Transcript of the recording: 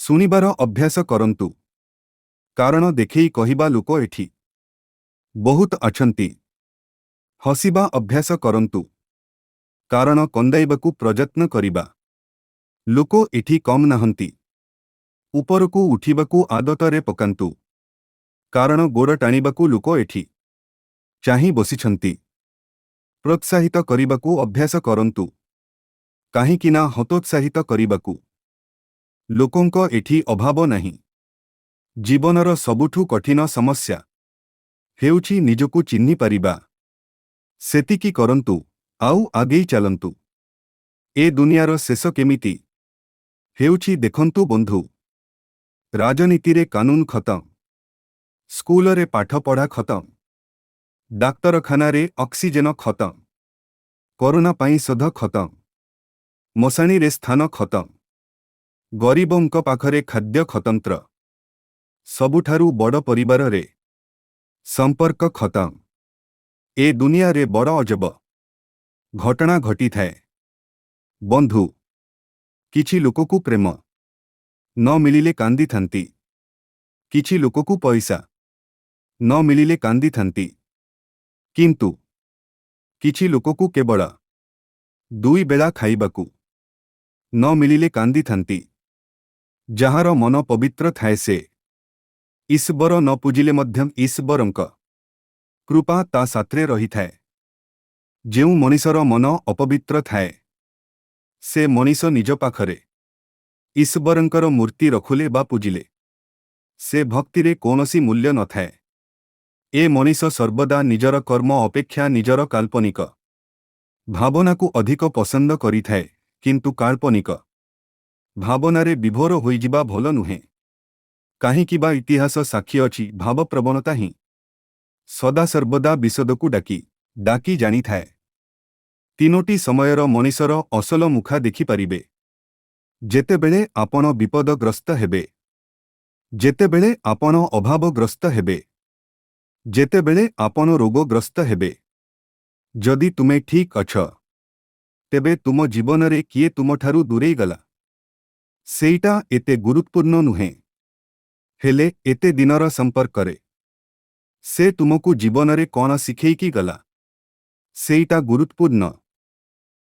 ଶୁଣିବାର ଅଭ୍ୟାସ କରନ୍ତୁ। କାରଣ ଦେଖେଇ କହିବା ଲୋକ ଏଠି ବହୁତ ଅଛନ୍ତି। ହସିବା ଅଭ୍ୟାସ କରନ୍ତୁ। କାରଣ କନ୍ଦାଇବାକୁ ପ୍ରଯତ୍ନ କରିବା ଲୋକ ଏଠି କମ୍ ନାହାନ୍ତି। ଉପରକୁ ଉଠିବାକୁ ଆଦତରେ ପକାନ୍ତୁ। କାରଣ ଗୋଡ଼ ଟାଣିବାକୁ ଲୋକ ଏଠି ଚାହିଁ ବସିଛନ୍ତି। ପ୍ରୋତ୍ସାହିତ କରିବାକୁ ଅଭ୍ୟାସ କରନ୍ତୁ। କାହିଁକି ନା ହତୋତ୍ସାହିତ କରିବାକୁ ଲୋକଙ୍କ ଏଠି ଅଭାବ ନାହିଁ। ଜୀବନର ସବୁଠୁ କଠିନ ସମସ୍ୟା ହେଉଛି ନିଜକୁ ଚିହ୍ନି ପାରିବା। ସେତିକି କରନ୍ତୁ ଆଉ ଆଗେଇ ଚାଲନ୍ତୁ। ଏ ଦୁନିଆର ଶେଷ କେମିତି ହେଉଛି ଦେଖନ୍ତୁ ବନ୍ଧୁ। ରାଜନୀତିରେ କାନୁନ ଖତମ, ସ୍କୁଲରେ ପାଠପଢ଼ା ଖତମ, ଡାକ୍ତରଖାନାରେ ଅକ୍ସିଜେନ ଖତମ, କରୋନା ପାଇଁ ଶୋଧ ଖତମ, ମଶାଣିରେ ସ୍ଥାନ ଖତମ, ଗରିବଙ୍କ ପାଖରେ ଖାଦ୍ୟ ଖତନ୍ତ୍ର, ସବୁଠାରୁ ବଡ଼ ପରିବାରରେ ସମ୍ପର୍କ ଖତମ। ଏ ଦୁନିଆରେ ବଡ଼ ଅଜବ ଘଟଣା ଘଟିଥାଏ ବନ୍ଧୁ। କିଛି ଲୋକକୁ ପ୍ରେମ ନ ମିଳିଲେ କାନ୍ଦିଥାନ୍ତି। କିଛି ଲୋକକୁ ପଇସା ନ ମିଳିଲେ କାନ୍ଦିଥାନ୍ତି। କିନ୍ତୁ କିଛି ଲୋକକୁ କେବଳ ଦୁଇ ବେଳା ଖାଇବାକୁ ନ ମିଳିଲେ କାନ୍ଦିଥାନ୍ତି। ଯାହାର ମନ ପବିତ୍ର ଥାଏ ସେ ଈଶ୍ୱର ନ ପୂଜିଲେ ମଧ୍ୟ ଈଶ୍ୱରଙ୍କ କୃପା ତା ସାଥିରେ ରହିଥାଏ। ଯେଉଁ ମଣିଷର ମନ ଅପବିତ୍ର ଥାଏ ସେ ମଣିଷ ନିଜ ପାଖରେ ଈଶ୍ୱରଙ୍କର ମୂର୍ତ୍ତି ରଖିଲେ ବା ପୂଜିଲେ ସେ ଭକ୍ତିରେ କୌଣସି ମୂଲ୍ୟ ନଥାଏ। ଏ ମଣିଷ ସର୍ବଦା ନିଜର କର୍ମ ଅପେକ୍ଷା ନିଜର କାଳ୍ପନିକ ଭାବନାକୁ ଅଧିକ ପସନ୍ଦ କରିଥାଏ। କିନ୍ତୁ କାଳ୍ପନିକ ଭାବନାରେ ବିଭୋର ହୋଇଯିବା ଭଲ ନୁହେଁ। କାହିଁକି ବା ଇତିହାସ ସାକ୍ଷୀ ଅଛି ଭାବପ୍ରବଣତା ହିଁ ସଦାସର୍ବଦା ବିଷଦକୁ ଡାକି ଜାଣିଥାଏ। ତିନୋଟି ସମୟର ମଣିଷର ଅସଲ ମୁଖା ଦେଖିପାରିବେ। ଯେତେବେଳେ ଆପଣ ବିପଦଗ୍ରସ୍ତ ହେବେ, ଯେତେବେଳେ ଆପଣ ଅଭାବଗ୍ରସ୍ତ ହେବେ, ଯେତେବେଳେ ଆପଣ ରୋଗଗ୍ରସ୍ତ ହେବେ। ଯଦି ତୁମେ ଠିକ୍ ଅଛ ତେବେ ତୁମ ଜୀବନରେ କିଏ ତୁମଠାରୁ ଦୂରେଇ ଗଲା ସେଇଟା ଏତେ ଗୁରୁତ୍ୱପୂର୍ଣ୍ଣ ନୁହେଁ। ହେଲେ ଏତେ ଦିନର ସମ୍ପର୍କରେ ସେ ତୁମକୁ ଜୀବନରେ କ'ଣ ଶିଖେଇକି ଗଲା ସେଇଟା ଗୁରୁତ୍ୱପୂର୍ଣ୍ଣ।